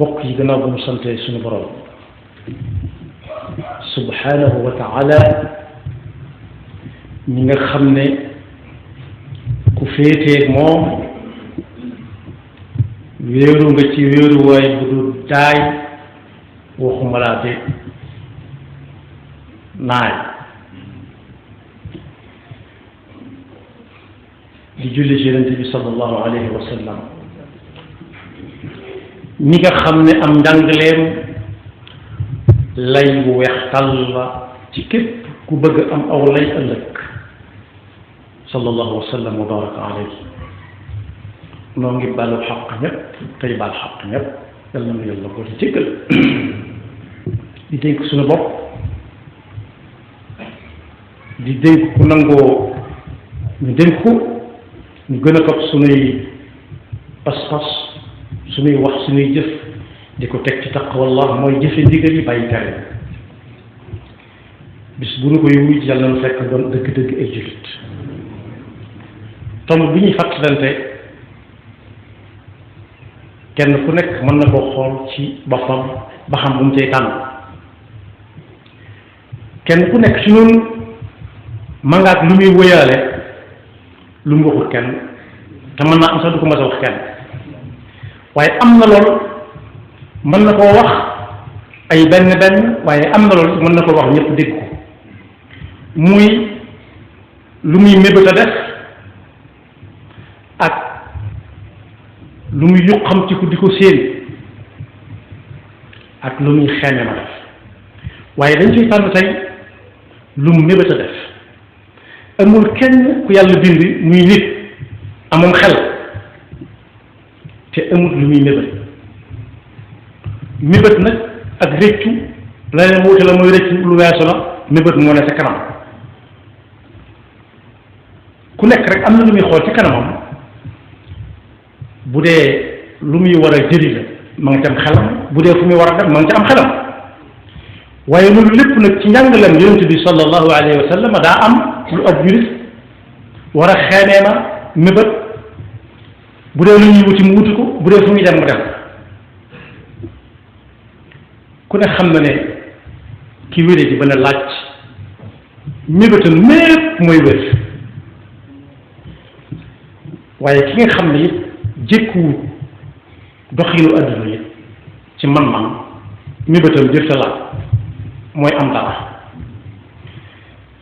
bokk yi gannaaw bu mu sante suñu borom subhanahu wa taala ñi nga xam ne ku féeteeg moom wéeru nga ci wéeruwaay bu dul daay waxuma laa de naay di julli ci yonent bi sallallahu alayhi wa sallam ñi nga xam ne am njàngaleem lay bu weex tàll la ci képp ku bëgg am aw lay ëllëg sallallahu wa sallam wa baraka alayhi noo ngi baalu xaq ñëpp tey baal xaq ñëpp yal na nu yàlla ko di jéggal di dénk suñu bopp di dénk ku nangoo ñu dénk ko ñu gën a fab suñuy pas-pas suñuy wax suñuy jëf di ko teg ci taqwallah mooy jëfe ndigal yi bàyyi tere bis bu ñu koy wuy yàlla na fekk doon dëgg-dëgg ay jullit tomb bi ñuy fàttalante kenn ku nekk mën na koo xool ci boppam ba xam bu mu cay tànn kenn ku nekk ci ñun mangaat lu muy wëyaale lu mu waxul kenn te mën naa am sax du ko mas a wax kenn waaye am na lool mën na koo wax ay benn waaye am na lool mën na koo wax ñëpp dégg ko muy lu muy mébét a def ak lu muy yuqam ci ko di ko séen ak lu muy xeeme ma def waaye dañ ciy tànn tey lu mu mébét a def amul kenn ku yàlla bind muy nit amum xel te amul lu muy mébét nag ak rëccu la leen wuute la mooy rëccu lu weesu la mébét moo ne sa kanam ku nekk rek am na lu muy xool ci kanamam bu dee lu muy war a jëli la ma nga ci am xelam bu dee fu muy war a dem ma nga ci am xelam waaye loolu lépp nag ci njàngaleem yonent bi sallallahu alayhi wa sallam daa am lu ab jurit war a xeenee ma mébét bu dee lu ñuy wuti mu wuti ko bu dee fu muy dem mu dem ku ne xam na ne ki wéree ji ba ne laaj mébétam mépp mooy wér waaye ki nga xam ne it jékkuwut doxinu adduna it ci man-man mébétam jërta laaj mooy am dara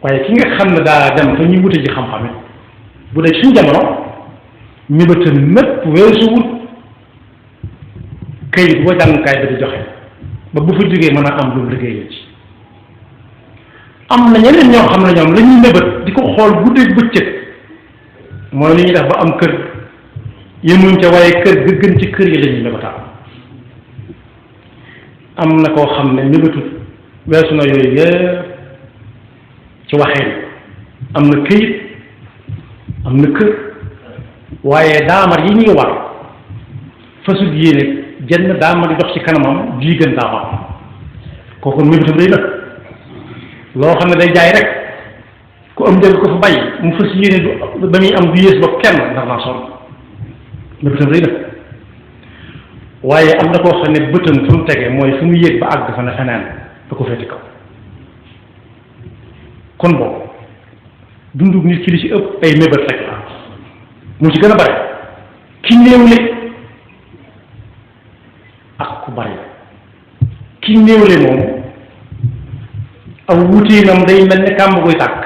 waaye ki nga xam ne daa dem fa ñuy wute ji xam-xam it bu dee suñ jamono mébétam mépp weesuwut kayit boo jàngukaay bi di joxe ba bu fa jógee mën a am lu liggéey ci am na ñeneen ñoo xam ne ñoom la ñuy mébét di ko xool guddeeg bëccëg mooy li ñuy def ba am kër yemuñ ca waaye kër ga gën ci kër yi la ñuy mébétaal am na koo xam ne mébétut weesu na yooyu yëpp ci waxee am na këyit am na kër waaye daamar yi ñuy war fasut yéene jenn daamar di dox ci kanamam jii gën daamar kooku mébétam day nag loo xam ne day jaay rek ku am njëg ko fa bàyyi mu fas yéene du ba muy am du yées bopp kenn ndax naa sonn mébétam day nag waaye am na koo xam ne bëtam fu mu tege mooy fu mu yéeg ba àgg fa ne feneen da ko féeti kaw kon boobu dundug nit ki li ci ëpp ay mébét rek la mu ci gën a bare ki néewle ak ku bare ki néewle moom aw wutiinam day mel ni kàmb guy tàkk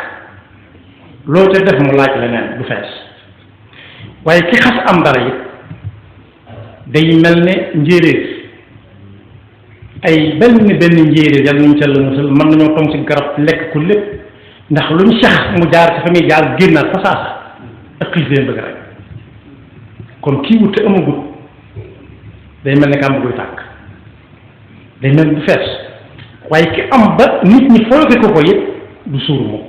loo te def mu laaj leneen du fees waaye ki xas am dara it day mel ne njéeréer ay benn njéeréer yàlla nañu ca la musal mën nañoo tom ci garab lekk ko lépp ndax luñ sax mu jaar ci fa muy jaar génnaat fa saasa ak xiif leen bëgg rek kon kii wut te amagut day mel ne kàmb guy tàkk day mel du fees waaye ki am ba nit ñi fooge ko it du suuru mukk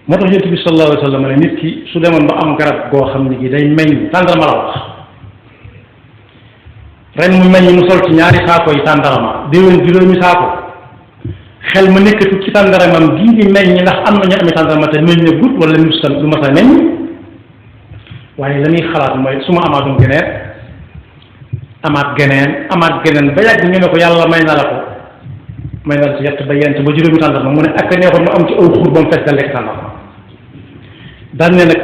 moo tax yonent bi sallallahu alayhi wa sallam ne nit ki su demoon ba am garab goo xam ne gi day meññ tàndarma la wax ren mu meññ mu sol ci ñaari saako yi tàndarma déwén juróomi saako xel ma nekkatu ci tàndaramam gii di meññ ndax am na ñu amee tàndarma te meññ ne gut wala lu mas a meññ waaye la ñuy xalaat mooy su ma amaatoon geneer amaat geneen ba yàgg ñu ne ko yàlla may na la ko may na la ci yett ba yent ba juróomi tàndarma mu ne ak neexoon ma am ci aw xur ba mu fees da lekk tàndarma daan ne nag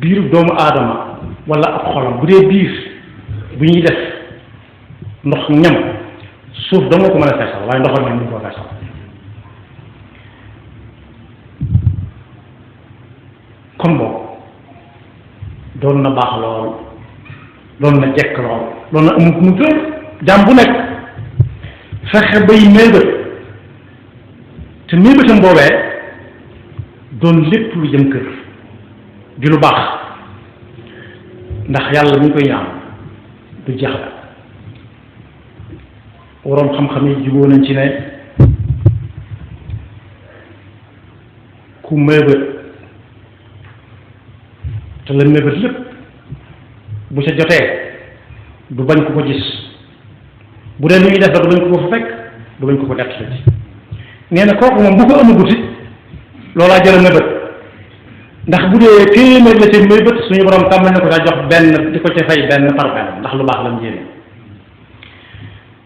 biiru doomu aadama wala ab xolam bu dee biir bu ñuy def ndox ñam suuf dama ko mën a feesal waaye ndoxal ñam ñu ko feesal kon boobu doon na baax lool doon na jekk lool doon na amut mu tër jaam bu nekk fexe bay mébét te mébétam boobee doon lépp lu jëm kër di lu baax ndax yàlla mi ngi koy ñaan du jeex la waroom xam-xam yi jubóo nañ ci ne ku mébét te la mébét lépp bu ca jotee du bañ ko ko gis bu dee lu ñuy def du bañ ko ko fa fekk du bañ ko ko dett ci nee na kooku moom bu ko amagut it loolaa jël mébét ndax bu dee téeméer la seen mébét suñu borom tàmmal na ko daa jox benn di ko ca fay benn par benn ndax lu baax la mu jéem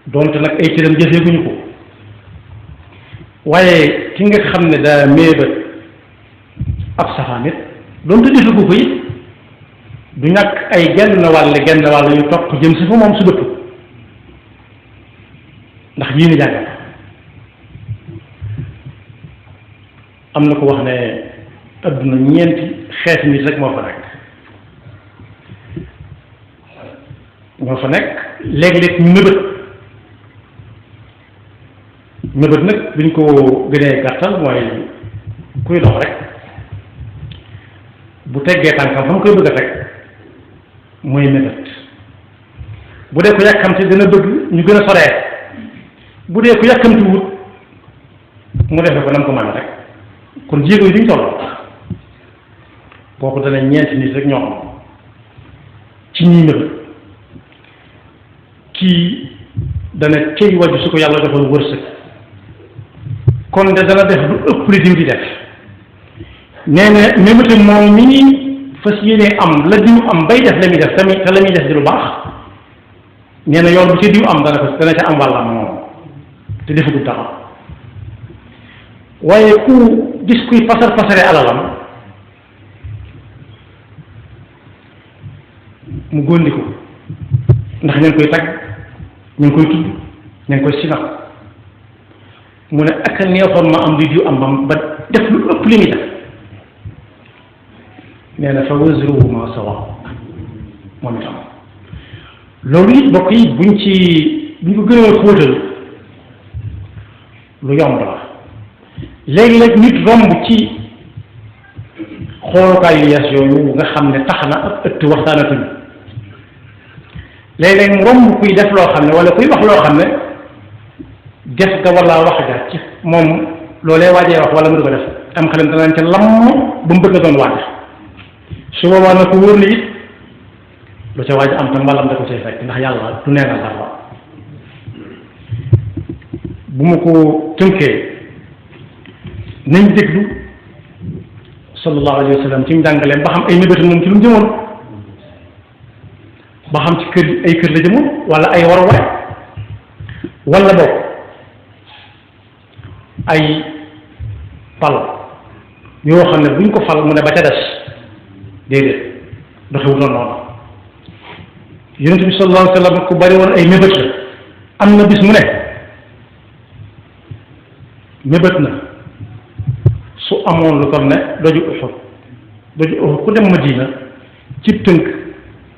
donte nag ay cëram jëfeeguñu ko waaye ki nga xam ne daa mébét ab safaan it donte defu ko it du ñàkk ay genn wàll yu topp jëm si fa moom su dëpp ndax yii ni jàngal am na ko wax ne adduna ñeenti xeeti nit rek moo fa nekk léeg-léeg ñu mébét nag duñ ko gënee gàttal mooy kuy dox rek bu teggee tànkam fa mu koy bëgg a teg mooy mébét bu dee ko yàkkamti dana bëgg ñu gën a soree bu dee ko yàkkamti wut mu defe ko nam ko mën rek kon jéego yi duñ toll kooku dana ñeenti nit rek ñoo xam ci ñuy mébét kii dana cëy wàjju su ko yàlla joxoon wërsëg kon de dana def lu ëpp li diw di def nee na mébétam moom mi fas yéene am la diw am bay def la muy def tamit te la muy def di lu baax nee na yoon bu ci diw am dana ca am wàllam moom te defagul dara waaye ku gis kuy pasare alalam mu góndi ko ndax ñu ngi koy tagg ñu ngi koy tudd ñu ngi koy sinal mu ne ak neexoon ma am di diw am ba def lu ëpp li muy def nee na fa wazruhu ma sawa moom itam loolu it bokk yi buñ ko gën a xóotal lu yomb la léegi-léeg nit romb ci xoolukaay yu yees yooyu nga xam ne tax na ak ëtt waxtaanatuñu léeg-léeg mu romb kuy def loo xam ne wala kuy wax loo xam ne def ga wala wax ga ci moom loolee waajee wax wala mu di ko def am xelam danañ ca lamm ba mu bëgg a doon waaj su boobaa na ko wóor ni it lu ca waaj am tam mbalam da ko cay fekk ndax yàlla du neenal dara bu ma ko tënkee nañ déglu sallallahu alayhi wa sallam ci njàngaleem ba xam ay mébétam moom ci lu mu jëmoon ba xam ci kër la jëmoon wala ay waruwaay wala boog ay pal yoo xam ne buñ ko fal mu ne ba ca des déedéet doxewul noonu yonent bi sallallahu alayhi wa sallam ku bari woon ay mébét la am na bis mu ne mébét na su amoon lu toll ne doju Uhud ku dem Madina ci tënk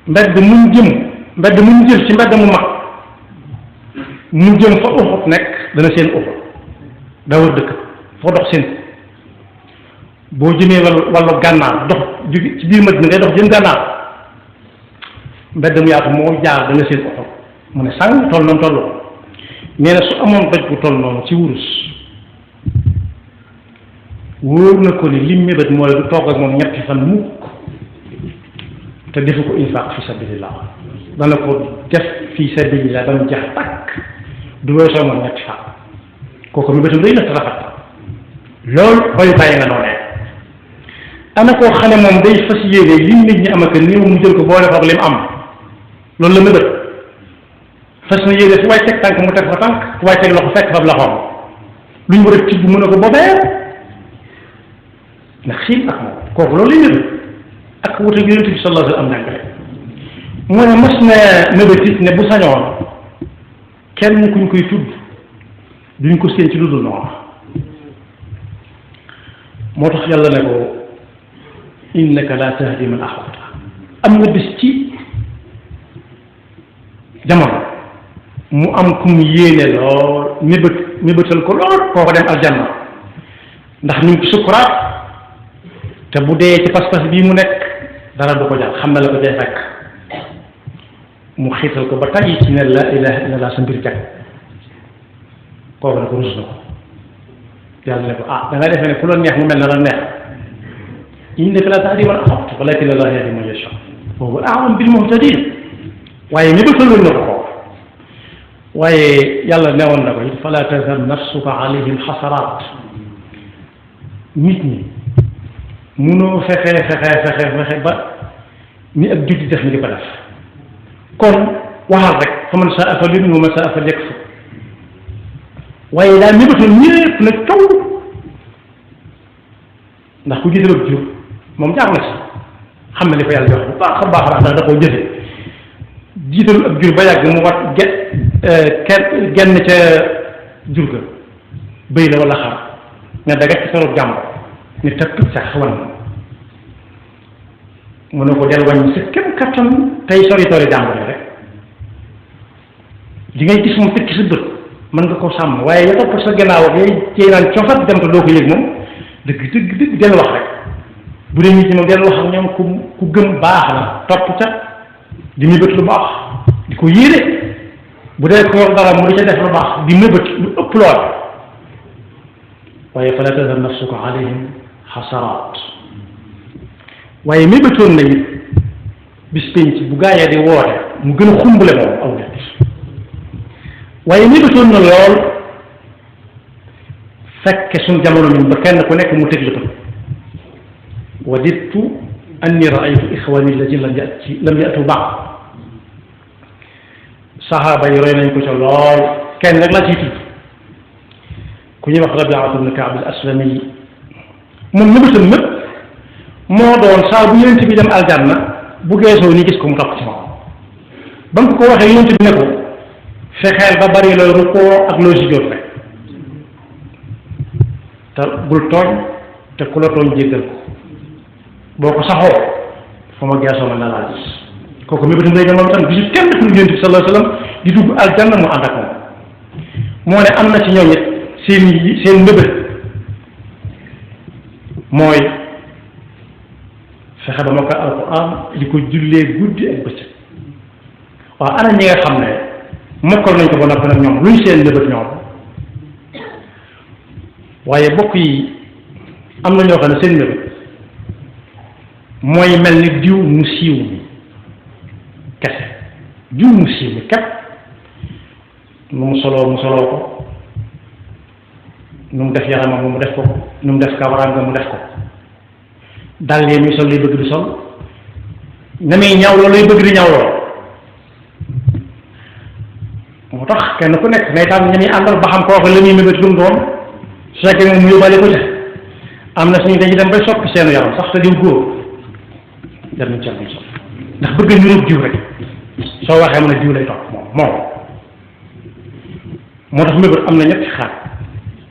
mbedd mu jël ci mbedd mu mag mu jëm fa Uhud nekk dana seen Uhud daa war dëkk foo dox seen boo jëmee wàllu gànnaar dox jóge ci biir Madina ngay dox jëm gànnaar mbedd mu yaatu moo jaar dana seen Uhud mu ne sàng toll noonu toll nee na su amoon doj bu toll noonu ci wurus wóor na ko ni lim mébét mooy du toog ak moom ñetti fan mukk te defu ko infaq fi sabilillah dana ko def fi sabilillah ba mu jeex takk du weesoo moom ñetti fan kooku mébétam day na te rafet loolu royukaay nga noonee ana koo xam ne moom day fas yéene lim nit ñi am ak néew mu jël ko boole ko ak lim am loolu la mébét fas na yéene fu waay teg tànk mu teg fa tànk fu waay teg loxo fekk fa loxoom lu ñu war a tibb mën a ko boobee ndax xiin ak moom kooku loolu lay nëbët ak wuute yonent bi sallallahu alayhi wa sallam njàngale mu ne mas na nëbëtit ne bu sañoon kenn kuñ koy tudd duñ ko séen ci lu dul noonu moo tax yàlla ne ko innaka la tahdi man ahbabta am na bis ci jamono mu am ku mu yéene lool mébëtal ko lool koo ko dem aljanna ndax ñu ngi ci sukuraat te bu dee ci pas-pas bii mu nekk dara du ko jàll xam na la ko cay fekk mu xiital ko ba tàyyi ci ne la ilaha illallah sa mbir jag kooku ne ko rus na ko yàlla ne ko ah da nga defee ne ku la neex mu mel na la neex innaka la tahdi man ahbabta walakin Allah yahdi man yasha wa huwa a'lamu bil muhtadin waaye mébëtaloon na ko ko waaye yàlla newoon na ko it fala tazhab nafsuka alayhim xasaraat nit ñi munoo fexe ba ni ak julli def ni di ko def kon waxal rek fa man saa fa lin wa man saa fa yakfur waaye daa mébatoon ñëpp nag coow ndax ku gisal ak jur moom jaar na si xam na li ko yàlla jox bu baax a baax ndax da koo jëfe jiitalu ak jur ba yàgg mu wat genn ca jur ga bëy la wala xar nga daga ci solo jàmbur ni tëpp sax wan mu ne ko del wàññi sa kem kattan tey sori toori jàmbur yi rek li ngay gis moom fekk sa bët mën nga ko sàmm waaye ya topp sa gannaaw ak yay cee naan cofat dem te doo ko yëg moom dëgg del wax rek bu dee nit ñi moom del wax ak ñoom ku gëm baax na topp ca di mébét lu baax di ko yéene bu dee ko yor dara mu di ca def lu baax di mébét lu ëpp lool waaye fala tazhab nafsuka alayhim xasaraat waaye mébétoon na it bis penc bu gaayee di woote mu gën a xumbale moom aw nit waaye mébétoon na lool fekke suñ jamono ñun ba kenn ku nekk mu tëj la wadittu anni raaytu ixwani alladina lam yatu baax saxaaba yi roy nañ ko ca lool kenn rek la ciy tudd ku ñuy wax Rabiatu bnu Kaab al Aslami moom mébétam mépp moo doon saa bu yonent bi dem aljanna bu geesoo ni gis ko mu topp ci moom ba nga ko waxee yonent bi ne ko fexeel ba bari looy rukkoo ak looy sujjóot rek te bul tooñ te ku la tooñ jéggal ko boo ko saxoo fa ma geesoo mën na laa gis kooku mébétam day moom tam gisu kenn ku yonent bi sallallahu alayhi wa sallam di dugg aljanna mu ànd ak moom moo ne am na ci ñoom it seen mbébét mooy fexe ba mokkal alquran di ko jullee guddi ak bëccëg waaw ana ñi nga xam ne mokkal nañ ko ba noppi nag ñoom luñ seen mbébét ñoom waaye bokk yi am na ñoo xam ne seen mbébét mooy mel ni diw mu siiw mi kese diw mu siiw mi képp nu mu soloo ko nu mu def yaramam mu def ko nu mu def kawaraam nga mu def ko dal yi muy sol lay bëgg di sol na muy ñaw loolu lay bëgg di ñaw lool moo tax kenn ku nekk ngay tànn ña muy àndal ba xam kooku la muy mébét lu mu doon su fekkee moom mu yóbbaale ko ca am na suñu dañuy dem bay soppi seenu yaram sax te diw góor jar nañ ceel sol ndax bëgg ñu rëb diw rek soo waxee mën a diw lay topp moom moo tax mébét am na ñetti xaaj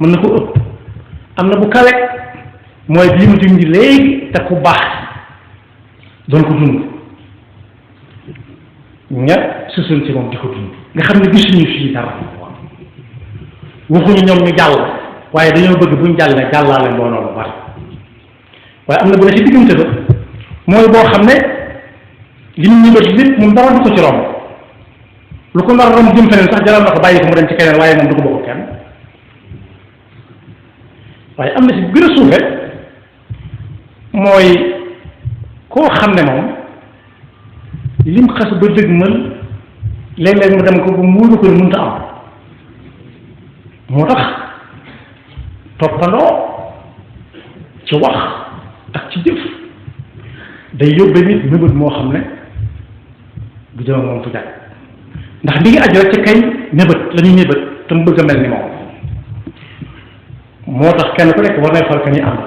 mën na ko ëpp am na bu kawe mooy bii mu junj léegi te ku baax doon ko dund ña susul ci moom di ko dund nga xam ne gisuñu fii dara waxuñu ñoom ñu jàll waaye dañoo bëgg buñ jàll ne jàllaale mbooloo lu bari waaye am na bu ne ci diggante ba mooy boo xam ne li mu ñëbët lépp moom dara du ko ci romb lu ko nar a romb jëm feneen sax jaral na ko bàyyi ko mu dem ci keneen waaye moom du ko bokk kenn waaye am na si bu gën a suufe mooy koo xam ne moom lim xas ba dëgg mën léeg-léeg mu dem ko ba muuru ko mënta am moo tax toppandoo ci wax ak ci jëf day yóbbe nit mébét moo xam ne du jëm moom fu jàkk ndax li ngi aju rek ci kay mébét la ñuy mébét te mu bëgg a mel ni moom moo tax kenn ku nekk war nay xool ka ñuy ànd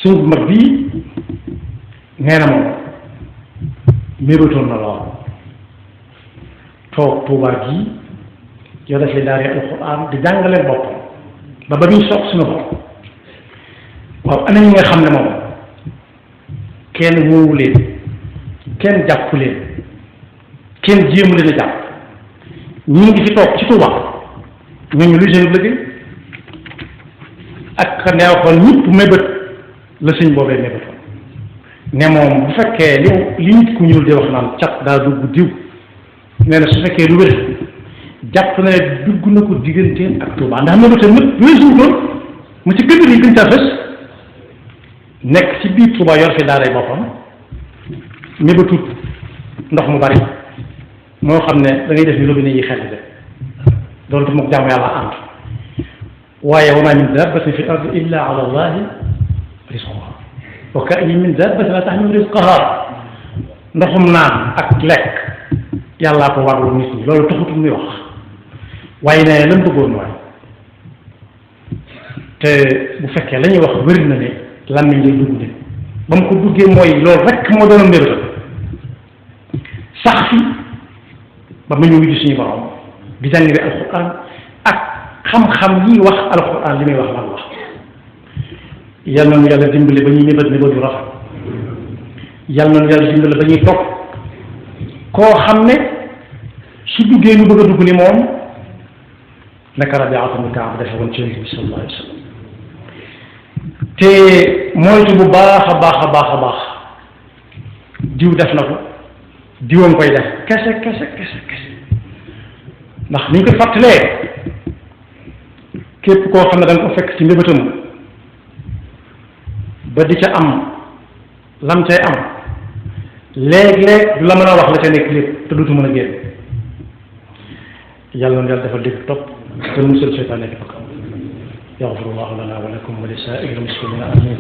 suñ bu mag bii nee na moom mébétoon na lool toog Tuubaa gii yow dafay daari alxuraan di jàngaleen boppam ba muy soog suñu bopp waaw ana ñi nga xam ne moom kenn wóowu leen kenn jàppu leen kenn jéemu leen a jàpp ñi ngi fi toog ci Tuubaa ñooñu luy seen liggéey ak neexoon ñëpp mébét la sëñ boobee mébétoon ne moom bu fekkee li nit ku ñuul di wax naan cat daa dugg diw nee na su fekkee lu wér jàpp na ne dugg na ko digganteen ak Tuubaa ndax mébétoon ñëpp weesu doon mu ci gën yi gën caa fës nekk ci biir Tuubaa yor fi daaray boppam mébétut ndox mu bari moo xam ne da ngay def ni robinet yi xel de doonte mook jaamu yàlla ànd waaye wa maa min daabbatin fi l-ardi illaa ala llaahi rizquhaa wa ka'ayyin min daabbatin laa tahmilu rizqahaa ndoxum naan ak lekk yàllaa ko warlu nit ñi loolu taxutul muy wax waaye ne lan bëggoon mooy te bu fekkee la ñuy wax wér na ne làmmiñ lay dugg nit ba mu ko duggee mooy loolu rek moo doon mbébétam sax fi ba mu ñu wuyu suñu borom di jàngale alquran ak xam-xam yi wax alquran li muy wax lan wax yal na nu yàlla dimbali ba ñuy mébét mébét yu rafet yal na nu yàlla dimbali ba ñuy topp koo xam ne su duggee ñu bëgg a dugg ni moom naka Rabiata ibn Kaab defe woon ci Yonent bi sallallahu alayhi wa sallam te moytu bu baax a baax a baax a baax diw def na ko diwam koy def kese ndax ni ñu ko fàttalee képp koo xam ne da nga ko fekk ci mbébétam ba di ca am lam cay am léeg-léeg du la mën a wax la ca nekk lépp te duutu mën a génn yàlla na yàlla defal dégg topp te musal seytaan nekk fakam yaxfirullahu lana wa lakum wa li saa'iril muslimina amin